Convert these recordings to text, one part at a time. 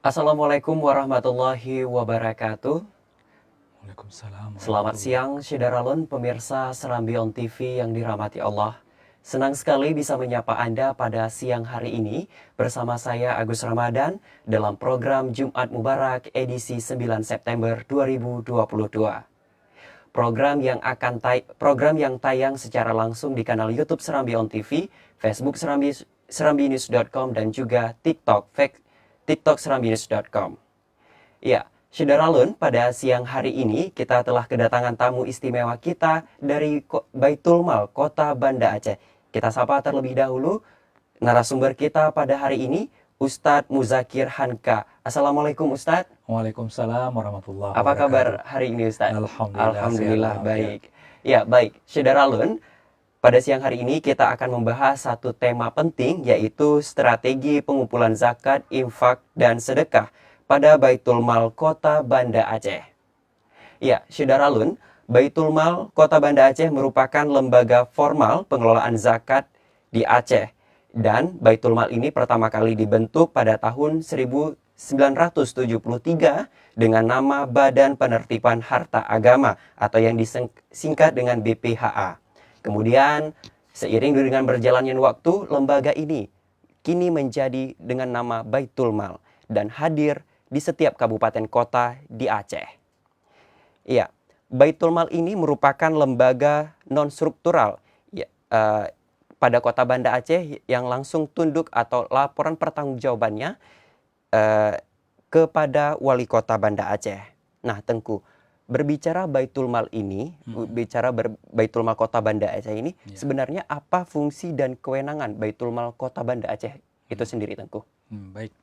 Assalamualaikum warahmatullahi wabarakatuh. Waalaikumsalam Selamat warahmatullahi siang, Syederalun, pemirsa Serambi On TV yang dirahmati Allah. Senang sekali bisa menyapa Anda pada siang hari ini bersama saya Agus Ramadan dalam program Jumat Mubarak edisi 9 September 2022. Program yang tayang secara langsung di kanal YouTube Serambi On TV, Facebook serambinews.com dan juga TikTok serambinews.com. Ya, Syederalun, pada siang hari ini kita telah kedatangan tamu istimewa kita dari Baitul Mal, Kota Banda Aceh. Kita sapa terlebih dahulu narasumber kita pada hari ini, Ustadz Muzakir Hanka. Assalamualaikum Ustadz. Waalaikumsalam warahmatullahi Apa kabar wabarakatuh. hari ini Ustadz? Alhamdulillah sehat Alhamdulillah walafiat. baik. Ya, baik. Syederalun, pada siang hari ini kita akan membahas satu tema penting, yaitu strategi pengumpulan zakat, infak, dan sedekah pada Baitul Mal Kota Banda Aceh. Ya, Syederalun, Baitul Mal Kota Banda Aceh merupakan lembaga formal pengelolaan zakat di Aceh. Dan Baitul Mal ini pertama kali dibentuk pada tahun 1973 dengan nama Badan Penertiban Harta Agama atau yang disingkat dengan BPHA. Kemudian, seiring dengan berjalannya waktu, lembaga ini kini menjadi dengan nama Baitul Mal dan hadir di setiap kabupaten kota di Aceh. Iya, Baitul Mal ini merupakan lembaga non-struktural ya, pada kota Banda Aceh yang langsung tunduk atau laporan pertanggungjawabannya kepada Wali Kota Banda Aceh. Nah, Tengku, berbicara Baitul Mal ini, Baitul Mal Kota Banda Aceh ini, Ya. sebenarnya apa fungsi dan kewenangan Baitul Mal Kota Banda Aceh itu sendiri, Tengku? Baik.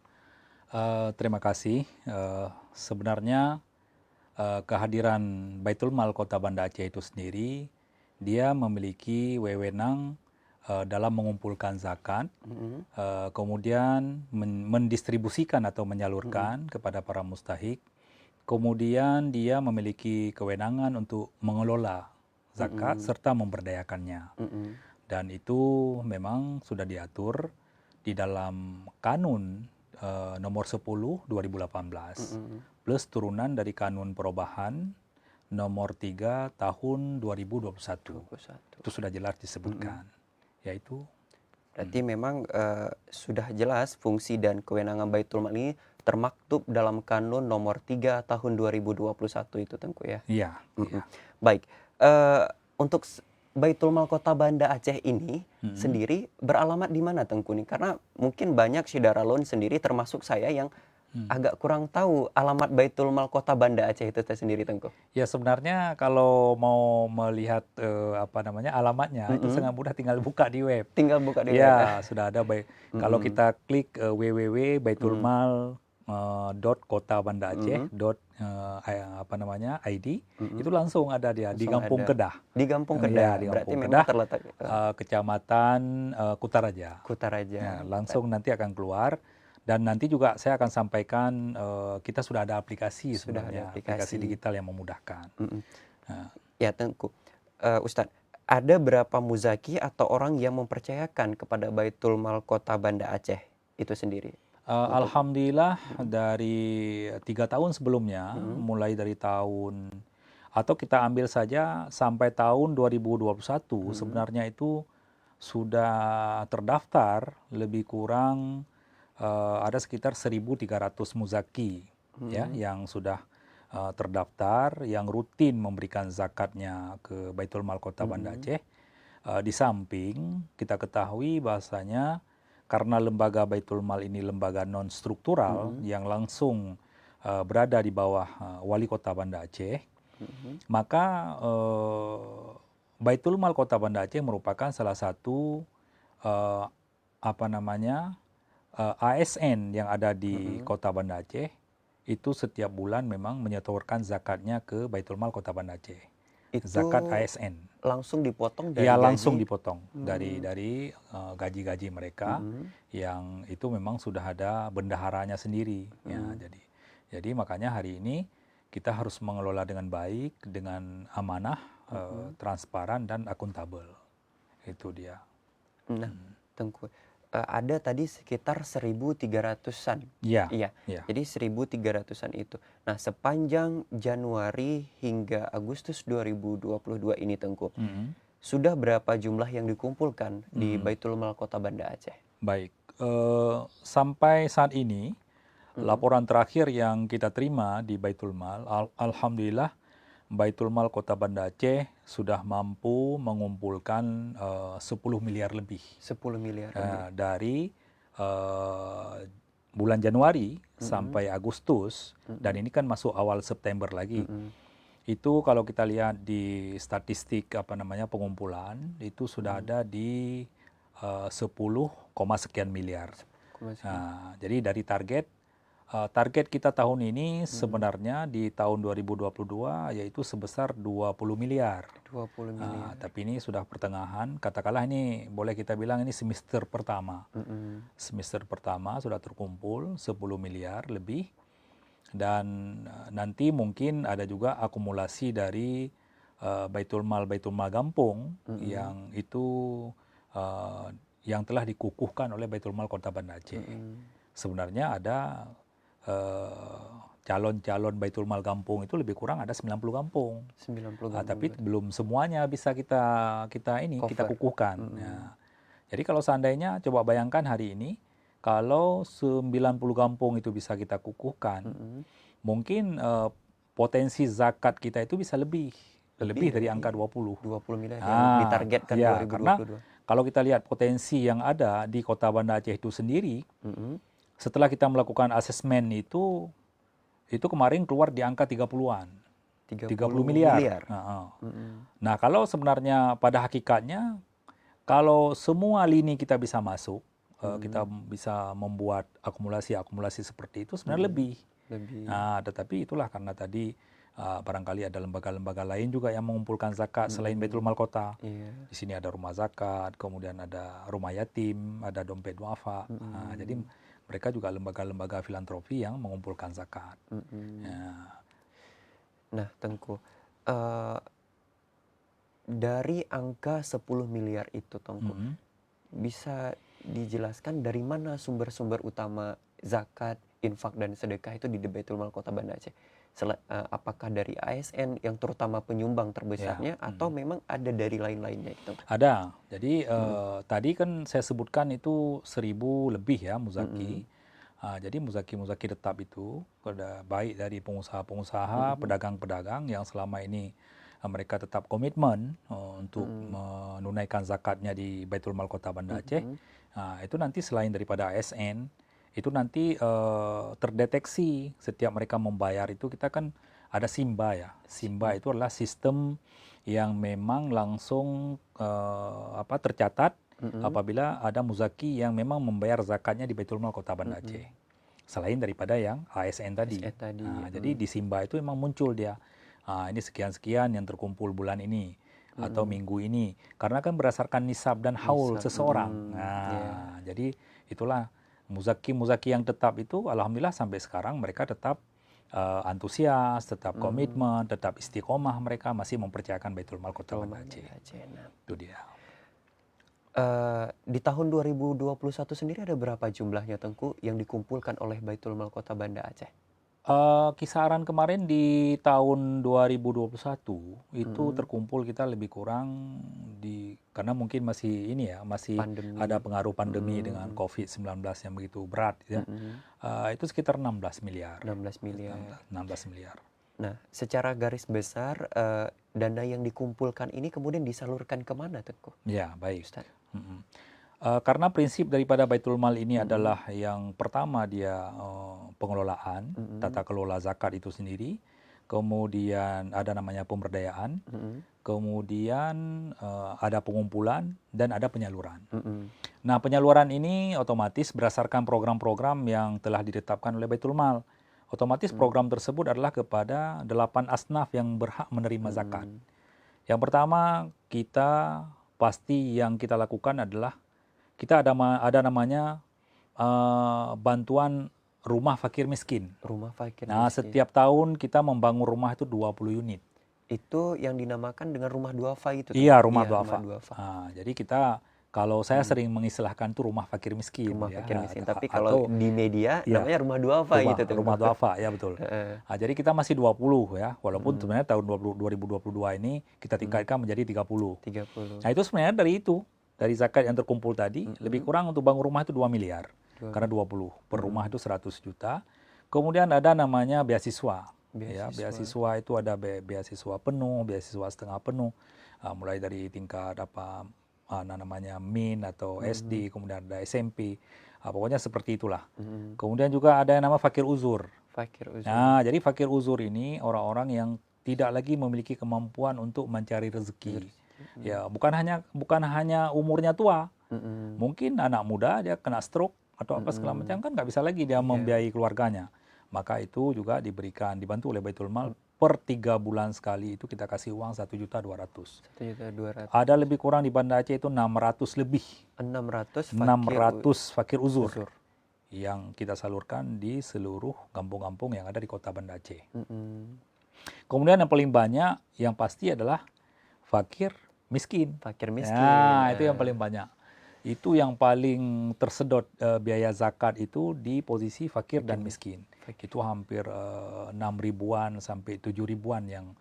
Terima kasih. Sebenarnya kehadiran Baitul Mal Kota Banda Aceh itu sendiri, dia memiliki wewenang dalam mengumpulkan zakat, kemudian mendistribusikan atau menyalurkan kepada para mustahik. Kemudian dia memiliki kewenangan untuk mengelola zakat serta memberdayakannya. Dan itu memang sudah diatur di dalam Kanun nomor 10 2018 plus turunan dari Kanun Perubahan nomor 3 tahun 2021. Itu sudah jelas disebutkan. Yaitu Berarti memang sudah jelas fungsi dan kewenangan Baitul Mal ini termaktub dalam Kanun nomor 3 tahun 2021 itu, Tengku ya. iya, iya. Baik, untuk Baitul Mal Kota Banda Aceh ini sendiri beralamat di mana, Tengku nih? Karena mungkin banyak Syederalun sendiri termasuk saya yang agak kurang tahu alamat Baitul Mal Kota Banda Aceh itu sendiri, Tengku. Ya sebenarnya kalau mau melihat alamatnya itu sangat mudah, tinggal buka di web. Tinggal buka di web. Ya sudah ada baik. Kalau kita klik www.baitulmal.kota.banda.aceh.id itu langsung ada dia di Langsung Kampung ada. Kedah. Di Kampung Ya, Kedah. di Berarti Kampung memang Kedah, terletak Kecamatan Kutaraja. Kutaraja. Ya, langsung nanti akan keluar. Dan nanti juga saya akan sampaikan kita sudah ada aplikasi Sudah ada sebenarnya, aplikasi aplikasi. digital yang memudahkan. Ya, Tengku. Ustadz, ada berapa muzaki atau orang yang mempercayakan kepada Baitul Mal Kota Banda Aceh itu sendiri? Alhamdulillah dari 3 tahun sebelumnya, mulai dari tahun atau kita ambil saja sampai tahun 2021, sebenarnya itu sudah terdaftar lebih kurang ada sekitar 1.300 muzaki ya yang sudah terdaftar, yang rutin memberikan zakatnya ke Baitul Mal Kota Banda Aceh. Di samping kita ketahui bahasanya karena lembaga Baitul Mal ini lembaga non struktural yang langsung berada di bawah Wali Kota Banda Aceh, maka Baitul Mal Kota Banda Aceh merupakan salah satu ASN yang ada di Kota Banda Aceh. Itu setiap bulan memang menyetorkan zakatnya ke Baitul Mal Kota Banda Aceh. Itu Zakat ASN. langsung dipotong dari Ya gaji? langsung dipotong dari gaji-gaji mereka yang itu memang sudah ada bendaharanya sendiri. Ya, jadi makanya hari ini kita harus mengelola dengan baik, dengan amanah, transparan dan akuntabel. Itu dia. Nah, Tengku, ada tadi sekitar 1.300-an. Ya, Iya, ya. jadi 1.300-an itu. Nah, sepanjang Januari hingga Agustus 2022 ini Tengku, Mm-mm. sudah berapa jumlah yang dikumpulkan di Mm. Baitul Mal Kota Banda Aceh? Baik. Sampai saat ini laporan terakhir yang kita terima di Baitul Mal, alhamdulillah Baitul Mal Kota Banda Aceh sudah mampu mengumpulkan 10 miliar lebih 10 miliar lebih. dari eh, bulan Januari sampai Agustus, dan ini kan masuk awal September lagi. Itu kalau kita lihat di statistik pengumpulan itu sudah ada di 10, sekian miliar. Nah, jadi dari target kita tahun ini sebenarnya di tahun 2022 yaitu sebesar 20 miliar. 20 miliar. Tapi ini sudah pertengahan, katakanlah ini boleh kita bilang ini semester pertama. Semester pertama sudah terkumpul 10 miliar lebih. Dan nanti mungkin ada juga akumulasi dari Baitul Mal Gampung yang itu yang telah dikukuhkan oleh Baitul Mal Kota Banda Aceh. Sebenarnya ada calon-calon Baitul Mal Gampung itu lebih kurang ada 90 kampung. 90 Tapi belum semuanya bisa kita kukuhkan. Nah, jadi kalau seandainya coba bayangkan hari ini kalau 90 kampung itu bisa kita kukuhkan, mungkin potensi zakat kita itu bisa lebih dari angka 20. 20 miliar yang ditargetkan ya, 2022. Karena kalau kita lihat potensi yang ada di Kota Banda Aceh itu sendiri, setelah kita melakukan asesmen itu kemarin keluar di angka 30-an. 30 miliar. Nah, kalau sebenarnya pada hakikatnya kalau semua lini kita bisa masuk, kita bisa membuat akumulasi seperti itu sebenarnya lebih. Nah, tetapi itulah karena tadi barangkali ada lembaga-lembaga lain juga yang mengumpulkan zakat selain Baitul Mal Kota. Di sini ada rumah zakat, kemudian ada rumah yatim, ada dompet duafa. Nah, jadi mereka juga lembaga-lembaga filantropi yang mengumpulkan zakat. Nah, Tengku, dari angka 10 miliar itu, Tengku, bisa dijelaskan dari mana sumber-sumber utama zakat, infak, dan sedekah itu di Baitul Mal Kota Banda Aceh? Apakah dari ASN yang terutama penyumbang terbesarnya, atau memang ada dari lain-lainnya? Gitu? Ada. Jadi tadi kan saya sebutkan itu 1.000 lebih ya muzaki. Jadi muzaki tetap itu baik dari pengusaha-pengusaha, pedagang-pedagang yang selama ini mereka tetap komitmen untuk menunaikan zakatnya di Baitul Mal Kota Banda Aceh. Itu nanti selain daripada ASN, itu nanti terdeteksi setiap mereka membayar itu kita kan ada Simba ya. Simba itu adalah sistem yang memang langsung tercatat apabila ada muzaki yang memang membayar zakatnya di Baitul Mal Kota Banda Aceh. Selain daripada yang ASN tadi. Jadi di Simba itu memang muncul dia. Ini sekian-sekian yang terkumpul bulan ini atau minggu ini. Karena kan berdasarkan nisab dan haul seseorang. Jadi itulah muzaki yang tetap itu alhamdulillah sampai sekarang mereka tetap antusias, tetap komitmen, tetap istiqomah, mereka masih mempercayakan Baitul Mal Kota Banda Aceh. Itu dia. Di tahun 2021 sendiri ada berapa jumlahnya, Tengku, yang dikumpulkan oleh Baitul Mal Kota Banda Aceh? Kisaran kemarin di tahun 2021 itu terkumpul kita lebih kurang karena mungkin masih pandemi. ada pengaruh pandemi dengan COVID-19 yang begitu berat ya. Itu sekitar 16 miliar. 16 miliar. 16 miliar. Nah, secara garis besar dana yang dikumpulkan ini kemudian disalurkan kemana, Tengku? Ya, baik. Ustaz. Karena prinsip daripada Baitul Mal ini adalah yang pertama dia pengelolaan, tata kelola zakat itu sendiri, kemudian ada namanya pemberdayaan, kemudian ada pengumpulan, dan ada penyaluran. Nah, penyaluran ini otomatis berdasarkan program-program yang telah ditetapkan oleh Baitul Mal. Otomatis program tersebut adalah kepada 8 asnaf yang berhak menerima zakat. Yang pertama, kita pasti yang kita lakukan adalah kita ada namanya bantuan rumah fakir miskin. Rumah fakir miskin. Nah, setiap tahun kita membangun rumah itu 20 unit. Itu yang dinamakan dengan rumah duafa itu? Iya, rumah duafa. Nah, jadi kita Kalau saya sering mengistilahkan itu rumah fakir miskin. Rumah Ya. fakir miskin. Tapi Atau kalau di media ya, namanya rumah duafa gitu Tengku. rumah duafa, ya betul. Heeh. Nah, jadi kita masih 20 ya, walaupun sebenarnya tahun 2022 ini kita tingkatkan menjadi 30. 30. Nah itu sebenarnya dari zakat yang terkumpul tadi, lebih kurang untuk bangun rumah itu 2 miliar. Karena 20, per rumah itu 100 juta. Kemudian ada namanya beasiswa. Ya, beasiswa itu ada beasiswa penuh, beasiswa setengah penuh, mulai dari tingkat namanya min atau SD, kemudian ada SMP, pokoknya seperti itulah. Kemudian juga ada yang nama fakir uzur. Fakir uzur. Nah, jadi fakir uzur ini orang-orang yang tidak lagi memiliki kemampuan untuk mencari rezeki. Ya, bukan hanya umurnya tua. Mungkin anak muda dia kena stroke atau apa segala macam, kan nggak bisa lagi dia membiayai keluarganya. Maka itu juga dibantu oleh Baitul Mal per 3 bulan sekali itu kita kasih uang 1.200.000. 1.200.000. Ada lebih kurang di Banda Aceh itu 600 lebih. 600 fakir uzur yang kita salurkan di seluruh kampung-kampung yang ada di kota Banda Aceh. Kemudian yang paling banyak yang pasti adalah fakir miskin. Fakir miskin. Nah, itu yang paling banyak. Itu yang paling tersedot biaya zakat itu di posisi fakir dan miskin. Itu hampir 6 ribuan sampai 7 ribuan yang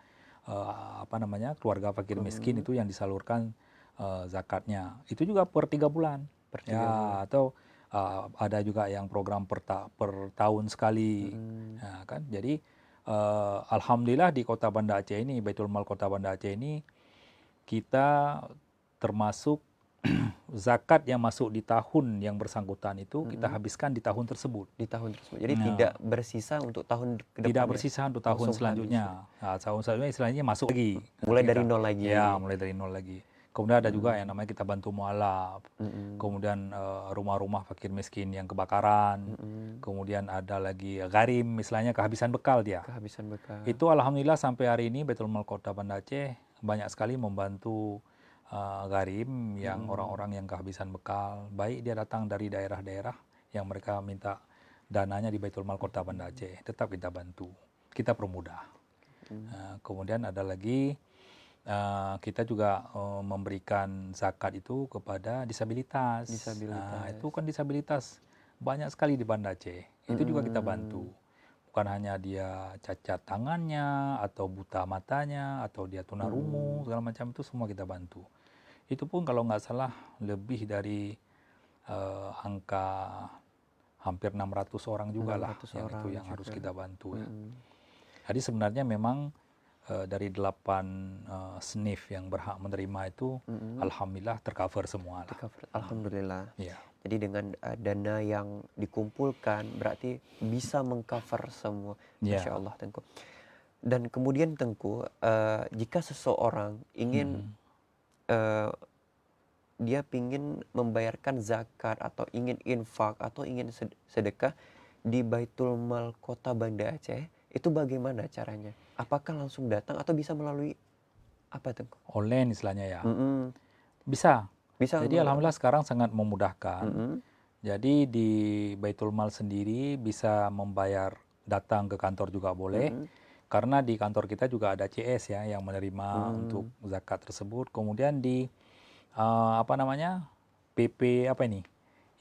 keluarga fakir miskin itu yang disalurkan zakatnya. Itu juga per 3 bulan. Ya, atau ada juga yang program per tahun sekali. Nah, kan? Jadi alhamdulillah di Kota Banda Aceh ini, Baitul Mal Kota Banda Aceh ini, kita termasuk zakat yang masuk di tahun yang bersangkutan itu kita habiskan di tahun tersebut. Di tahun tersebut. Jadi tidak bersisa untuk tahun ke depannya. Tidak bersisa untuk tahun selanjutnya. Nah, tahun selanjutnya istilahnya masuk lagi. Mulai dari nol lagi. Ya, mulai dari nol lagi. Kemudian ada juga yang namanya kita bantu mualaf. Kemudian rumah-rumah fakir miskin yang kebakaran. Kemudian ada lagi gharim, istilahnya kehabisan bekal dia. Kehabisan bekal. Itu alhamdulillah sampai hari ini Baitul Mal Kota Banda Aceh banyak sekali membantu gharim yang orang-orang yang kehabisan bekal, baik dia datang dari daerah-daerah yang mereka minta dananya di Baitul Mal Kota Banda Aceh, tetap kita bantu, kita permudah. Kemudian ada lagi kita juga memberikan zakat itu kepada disabilitas. Nah, itu kan disabilitas banyak sekali di Banda Aceh, itu juga kita bantu. Bukan hanya dia cacat tangannya, atau buta matanya, atau dia tunarungu, segala macam itu semua kita bantu. Itu pun kalau nggak salah lebih dari angka hampir 600 orang juga lah yang itu yang harus kita bantu. Ya. Jadi sebenarnya memang dari 8 SNIF yang berhak menerima itu, alhamdulillah tercover semua lah. Alhamdulillah. Ya. Jadi dengan dana yang dikumpulkan berarti bisa mengcover semua. Masya Allah Tengku. Dan kemudian Tengku, jika seseorang ingin dia ingin membayarkan zakat atau ingin infak atau ingin sedekah di Baitul Mal Kota Banda Aceh, itu bagaimana caranya? Apakah langsung datang atau bisa melalui apa Tengku? Online istilahnya ya. Bisa. Jadi alhamdulillah sekarang sangat memudahkan. Jadi di Baitul Mal sendiri bisa membayar datang ke kantor juga boleh. Karena di kantor kita juga ada CS ya yang menerima untuk zakat tersebut. Kemudian di PP apa ini?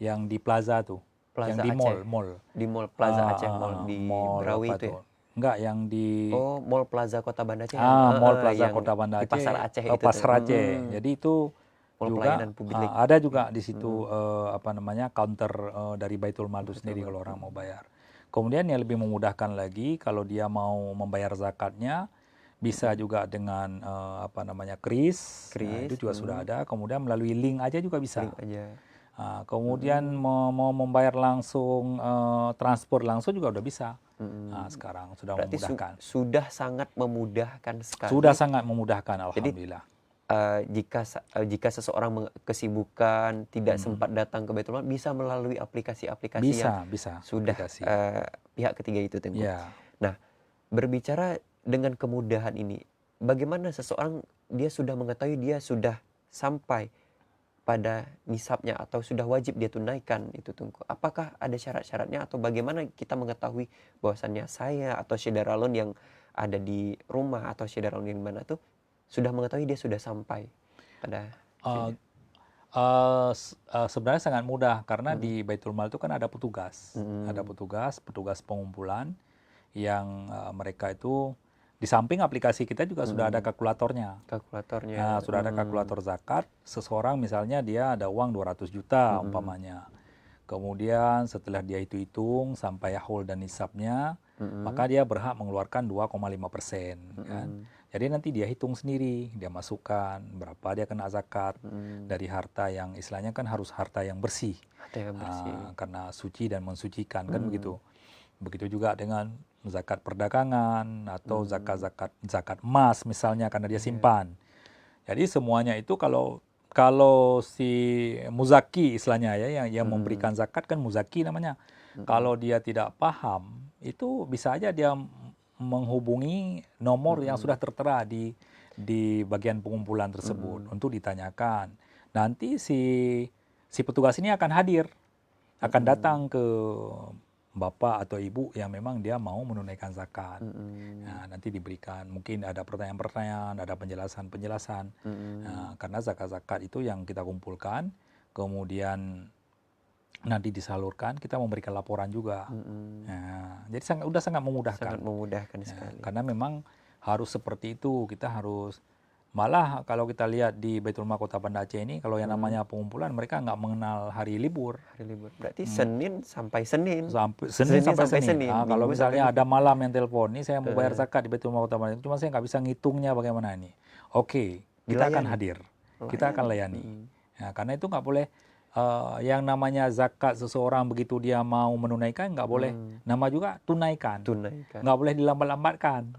Yang di Plaza tuh. Plaza yang di Aceh. mall. Di Mall Plaza Aceh, mall di Brawi itu ya? Enggak, yang di Mall Plaza Kota Banda Aceh. Mall Plaza Kota Banda Aceh. Di Pasar Aceh itu. Pasar Aceh. Jadi itu mall juga pelayanan publik. ada juga di situ counter dari Baitul Mal itu sendiri kalau orang mau bayar. Kemudian yang lebih memudahkan lagi kalau dia mau membayar zakatnya bisa juga dengan kris. Nah, itu juga sudah ada. Kemudian melalui link aja juga bisa. Link aja. Kemudian mau membayar langsung transport langsung juga udah bisa. Nah, sekarang sudah berarti memudahkan. Sudah sangat memudahkan sekali. Sudah sangat memudahkan alhamdulillah. Jadi, jika seseorang kesibukan tidak sempat datang ke Baitul Mal, bisa melalui aplikasi-aplikasi yang sudah pihak ketiga itu Tengku. Ya. Nah, berbicara dengan kemudahan ini, bagaimana seseorang dia sudah mengetahui dia sudah sampai pada nisabnya atau sudah wajib dia tunaikan itu Tengku? Apakah ada syarat-syaratnya atau bagaimana kita mengetahui bahwasannya saya atau Syederalun yang ada di rumah atau Syederalun yang mana tuh sudah mengetahui dia sudah sampai pada Sebenarnya sangat mudah karena di Baitul Mal itu kan ada petugas pengumpulan yang mereka itu di samping aplikasi kita juga sudah ada kalkulatornya. Kalkulatornya. Sudah ada kalkulator zakat. Seseorang misalnya dia ada uang 200 juta umpamanya. Kemudian setelah dia hitung sampai haul dan nisabnya, maka dia berhak mengeluarkan 2,5%. Kan? Jadi nanti dia hitung sendiri, dia masukkan berapa dia kena zakat dari harta yang istilahnya kan harus harta yang bersih. Harta yang bersih. Karena suci dan mensucikan kan begitu. Begitu juga dengan zakat perdagangan atau zakat emas misalnya karena dia simpan. Jadi semuanya itu kalau si muzaki istilahnya ya yang memberikan zakat kan muzaki namanya. Kalau dia tidak paham itu bisa aja dia menghubungi nomor yang sudah tertera di bagian pengumpulan tersebut untuk ditanyakan. Nanti si petugas ini akan hadir, akan datang ke bapak atau ibu yang memang dia mau menunaikan zakat. Nah, nanti diberikan, mungkin ada pertanyaan-pertanyaan, ada penjelasan-penjelasan. Nah, karena zakat-zakat itu yang kita kumpulkan, kemudian nanti disalurkan, kita memberikan laporan juga. Nah, jadi sangat memudahkan. Sangat memudahkan Ya, sekali. karena memang harus seperti itu, kita harus malah kalau kita lihat di Baitul Mal Kota Banda Aceh ini, kalau yang namanya pengumpulan mereka nggak mengenal hari libur. Hari libur. Berarti Senin sampai Senin. Senin sampai Senin. Nah, kalau Minggu misalnya sampai ada malam yang telepon, nih saya mau bayar zakat di Baitul Mal Kota Banda Aceh, cuma saya nggak bisa ngitungnya bagaimana ini. Oke, kita akan Dilayani. hadir, kita akan layani. Nah, karena itu nggak boleh yang namanya zakat seseorang begitu dia mau menunaikan nggak boleh nama juga tunaikan. Tunaikan. Nggak boleh dilambat-lambatkan.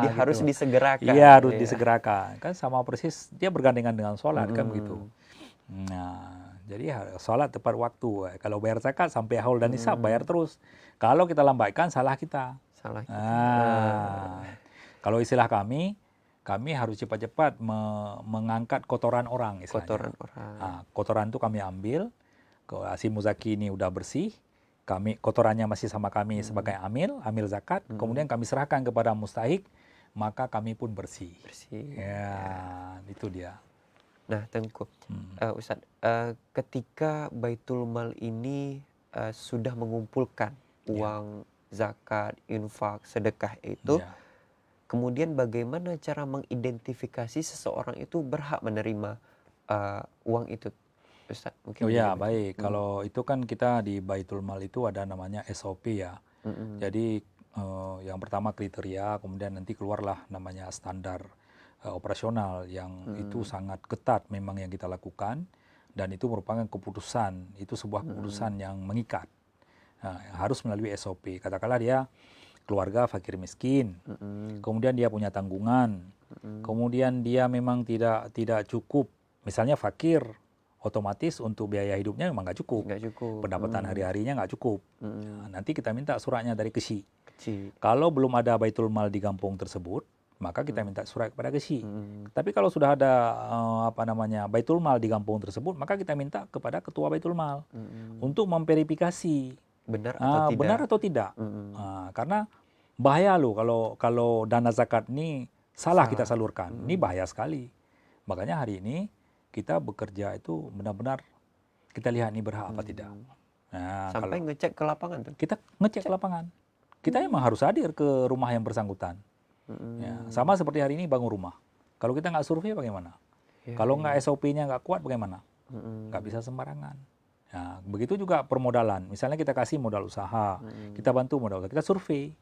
Dia harus gitu. disegerakan. Iya, harus disegerakan. Kan sama persis dia bergandengan dengan sholat kan begitu. Nah, jadi sholat tepat waktu. Kalau bayar zakat sampai haul dan nisab bayar terus. Kalau kita lambatkan salah kita. Salah kita. Kalau istilah kami harus cepat-cepat mengangkat kotoran orang istilahnya. Kotoran orang. Nah, kotoran itu kami ambil, si muzaki ini udah bersih, kotorannya masih sama kami sebagai amil zakat, kemudian kami serahkan kepada mustahik, maka kami pun bersih. Ya, itu dia. Nah, Tengku, Ustadz, ketika Baitul Mal ini sudah mengumpulkan uang zakat, infak, sedekah itu, kemudian bagaimana cara mengidentifikasi seseorang itu berhak menerima uang itu, Ustaz? Mungkin baik. Kalau itu kan kita di Baitul Mal itu ada namanya SOP ya. Jadi yang pertama kriteria, kemudian nanti keluarlah namanya standar operasional yang itu sangat ketat memang yang kita lakukan dan itu merupakan keputusan, itu sebuah keputusan yang mengikat. Harus melalui SOP. Katakanlah dia keluarga fakir miskin, kemudian dia punya tanggungan, kemudian dia memang tidak cukup, misalnya fakir, otomatis untuk biaya hidupnya memang nggak cukup, pendapatan hari-harinya nggak cukup. Nah, nanti kita minta suratnya dari KSI. Kalau belum ada Baitul Mal di kampung tersebut, maka kita minta surat kepada KSI. Tapi kalau sudah ada Baitul Mal di kampung tersebut, maka kita minta kepada ketua Baitul Mal untuk memverifikasi benar atau tidak. Karena bahaya loh kalau dana zakat ini salah kita salurkan. Ini bahaya sekali. Makanya hari ini kita bekerja itu benar-benar kita lihat ini berhak apa tidak. Nah, sampai ngecek ke lapangan tuh. Kita ngecek ke lapangan. Kita emang harus hadir ke rumah yang bersangkutan. Ya, sama seperti hari ini bangun rumah. Kalau kita nggak survei bagaimana? Kalau nggak SOP-nya nggak kuat bagaimana? Nggak bisa sembarangan. Nah, begitu juga permodalan. Misalnya kita kasih modal usaha, kita bantu modal usaha, kita survei.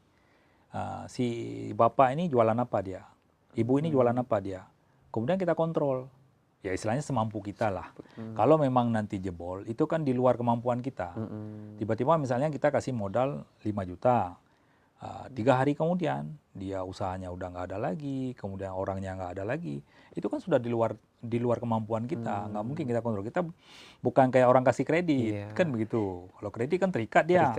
Si bapak ini jualan apa dia? Ibu ini jualan apa dia? Kemudian kita kontrol. Ya istilahnya semampu kita lah. Kalau memang nanti jebol, itu kan di luar kemampuan kita. Tiba-tiba misalnya kita kasih modal 5 juta. 3 hari kemudian, dia usahanya udah nggak ada lagi, kemudian orangnya nggak ada lagi. Itu kan sudah di luar kemampuan kita. Nggak mungkin kita kontrol. Kita bukan kayak orang kasih kredit, kan begitu. Kalau kredit kan terikat dia.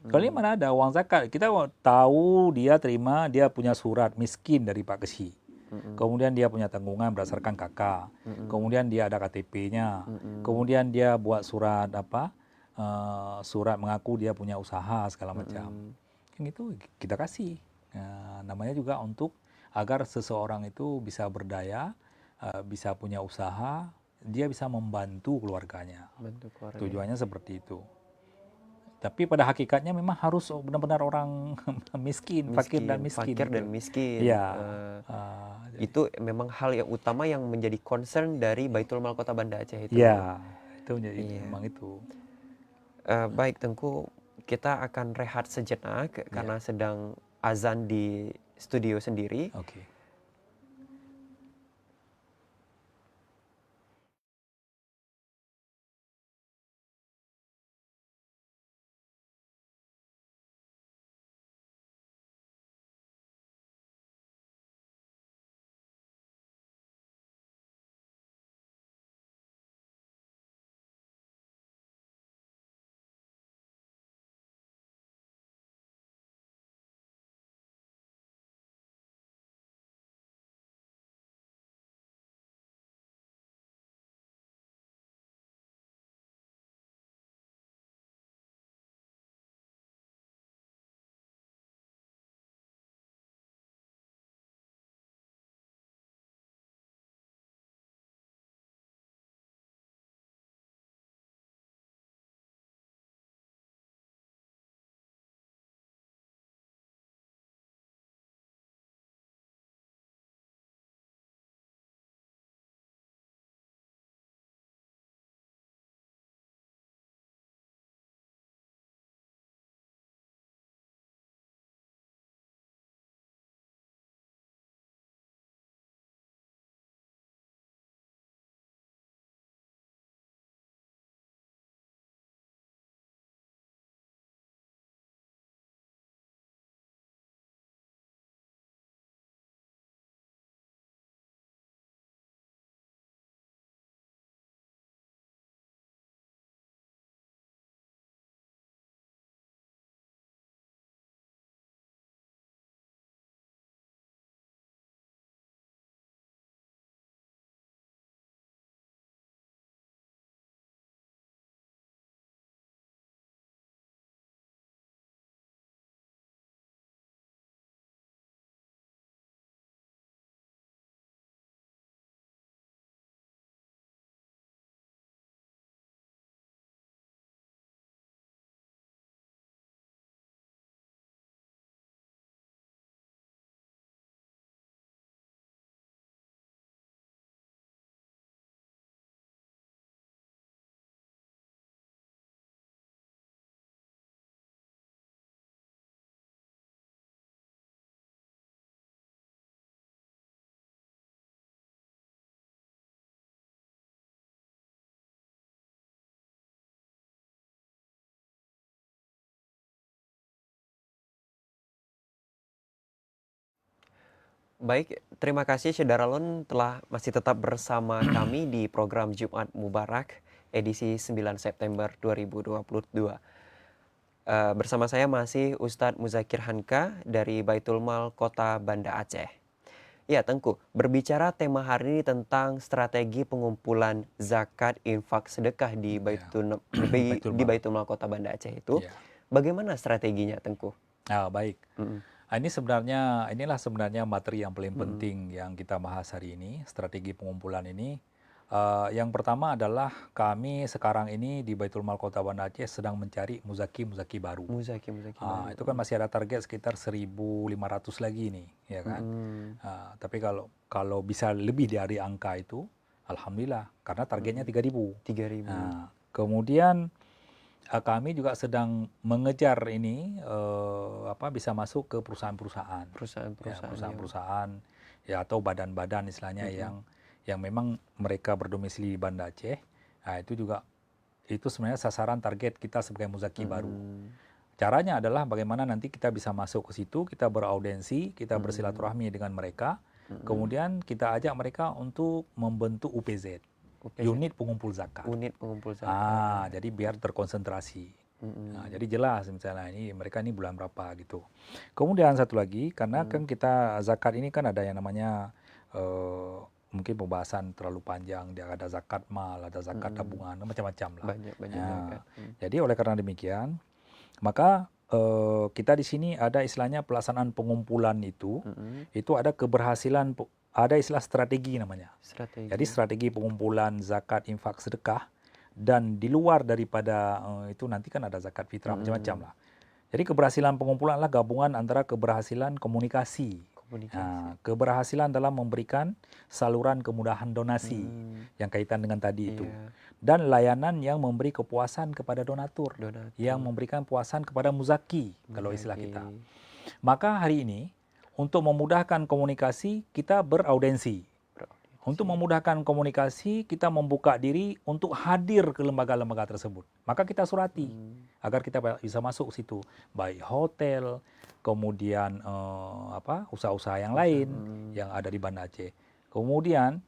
Kali mana ada uang zakat, kita tahu dia terima, dia punya surat miskin dari Pak KSI. Kemudian dia punya tanggungan berdasarkan KK. Kemudian dia ada KTP-nya. Kemudian dia buat surat surat mengaku dia punya usaha segala macam. Yang itu kita kasih. Namanya juga untuk agar seseorang itu bisa berdaya, bisa punya usaha dia bisa membantu keluarganya. Bantu keluarga. Tujuannya seperti itu. Tapi pada hakikatnya memang harus benar-benar orang miskin, fakir dan miskin. Fakir gitu. dan miskin. Ya. Itu memang hal yang utama yang menjadi concern dari Baitul Mal Kota Banda Aceh itu. Ya, itu menjadi Iya. memang itu. Baik Tengku, kita akan rehat sejenak karena sedang azan di studio sendiri. Oke. Baik, terima kasih Syederalon telah masih tetap bersama kami di program Jumat Mubarak edisi 9 September 2022. Bersama saya masih Ustadz Muzakir Hanka dari Baitul Mal Kota Banda Aceh. Ya, Tengku, berbicara tema hari ini tentang strategi pengumpulan zakat, infak, sedekah di Baitul Mal. Baitul Mal Kota Banda Aceh itu. Ya. Bagaimana strateginya, Tengku? Baik. Inilah sebenarnya materi yang paling penting yang kita bahas hari ini, strategi pengumpulan ini. Yang pertama adalah kami sekarang ini di Baitul Mal Kota Banda Aceh sedang mencari muzaki baru. Muzaki baru. Itu kan masih ada target sekitar 1.500 lagi nih, ya kan. Tapi kalau bisa lebih dari angka itu, alhamdulillah, karena targetnya 3.000. 3.000. Kemudian kami juga sedang mengejar ini bisa masuk ke perusahaan-perusahaan, ya atau badan-badan istilahnya yang memang mereka berdomisili di Banda Aceh. Nah, itu sebenarnya sasaran target kita sebagai muzaki baru. Caranya adalah bagaimana nanti kita bisa masuk ke situ, kita beraudensi, kita bersilaturahmi dengan mereka, kemudian kita ajak mereka untuk membentuk UPZ. Unit pengumpul zakat. Jadi biar terkonsentrasi. Jadi jelas misalnya mereka ini bulan berapa gitu. Kemudian satu lagi, karena kan kita zakat ini kan ada yang namanya mungkin pembahasan terlalu panjang. Dia ada zakat mal, ada zakat tabungan, macam-macam lah. Banyak zakat. Jadi oleh karena demikian, maka kita di sini ada istilahnya pelaksanaan pengumpulan itu ada keberhasilan ada istilah strategi namanya. Strategi. Jadi strategi pengumpulan zakat, infak, sedekah, dan di luar daripada itu nanti kan ada zakat fitrah macam-macam lah. Jadi keberhasilan pengumpulan adalah gabungan antara keberhasilan komunikasi, keberhasilan dalam memberikan saluran kemudahan donasi yang kaitan dengan tadi itu, dan layanan yang memberi kepuasan kepada donatur, yang memberikan puasan kepada muzaki kalau istilah kita. Maka hari ini untuk memudahkan komunikasi kita beraudensi. Untuk memudahkan komunikasi, kita membuka diri untuk hadir ke lembaga-lembaga tersebut. Maka kita surati agar kita bisa masuk situ, baik hotel, kemudian usaha-usaha yang lain yang ada di Banda Aceh. Kemudian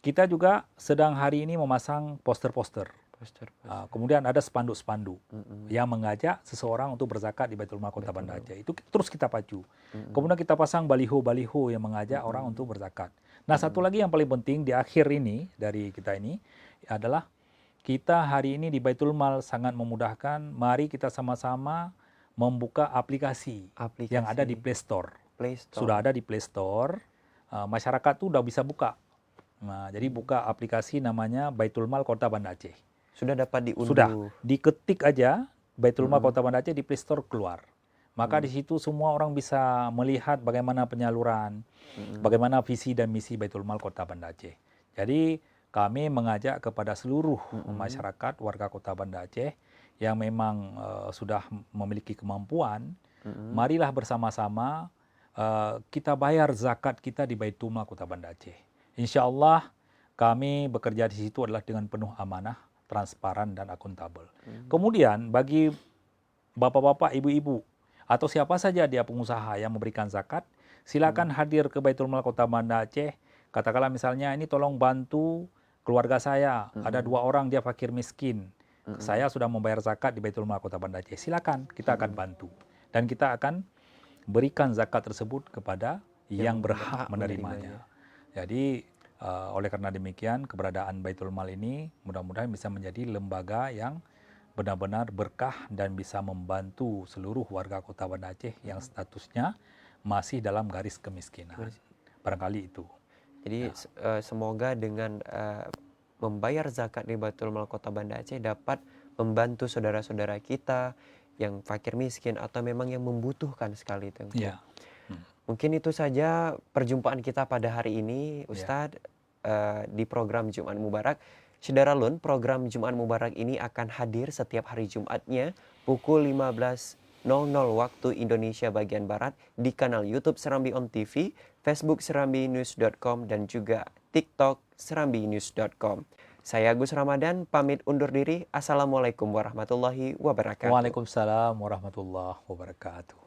kita juga sedang hari ini memasang poster-poster. Kemudian ada spanduk-spanduk yang mengajak seseorang untuk berzakat di Baitul Mal Kota Banda Aceh. Itu terus kita pacu. Kemudian kita pasang baliho-baliho yang mengajak orang untuk berzakat. Nah, satu lagi yang paling penting di akhir ini dari kita ini adalah kita hari ini di Baitul Mal sangat memudahkan. Mari kita sama-sama membuka aplikasi yang ada di Play Store. Sudah ada di Play Store. Masyarakat tuh udah bisa buka. Nah, jadi buka aplikasi namanya Baitul Mal Kota Banda Aceh. Sudah dapat diunduh. Sudah, diketik aja Baitul Mal Kota Banda Aceh di Play Store keluar. Maka di situ semua orang bisa melihat bagaimana penyaluran, bagaimana visi dan misi Baitul Mal Kota Banda Aceh. Jadi kami mengajak kepada seluruh masyarakat warga Kota Banda Aceh yang memang sudah memiliki kemampuan, marilah bersama-sama kita bayar zakat kita di Baitul Mal Kota Banda Aceh. Insya Allah kami bekerja di situ adalah dengan penuh amanah, transparan dan akuntabel. Kemudian bagi bapak-bapak, ibu-ibu atau siapa saja dia pengusaha yang memberikan zakat, silakan hadir ke Baitul Mal Kota Banda Aceh. Katakanlah misalnya ini tolong bantu keluarga saya, ada 2 orang dia fakir miskin. Saya sudah membayar zakat di Baitul Mal Kota Banda Aceh. Silakan, kita akan bantu. Dan kita akan berikan zakat tersebut kepada yang berhak menerimanya. Jadi oleh karena demikian keberadaan Baitul Mal ini mudah-mudahan bisa menjadi lembaga yang benar-benar berkah dan bisa membantu seluruh warga Kota Banda Aceh yang statusnya masih dalam garis kemiskinan. Barangkali itu. Jadi semoga dengan membayar zakat di Baitul Mal Kota Banda Aceh dapat membantu saudara-saudara kita yang fakir miskin atau memang yang membutuhkan sekali, Tengku. Mungkin itu saja perjumpaan kita pada hari ini, Ustadz, di program Jumat Mubarak. Syederalun, program Jumat Mubarak ini akan hadir setiap hari Jumatnya pukul 15.00 waktu Indonesia bagian Barat di kanal YouTube Serambi On TV, Facebook serambinews.com dan juga TikTok serambinews.com. Saya Agus Ramadan, pamit undur diri. Assalamualaikum warahmatullahi wabarakatuh. Waalaikumsalam warahmatullahi wabarakatuh.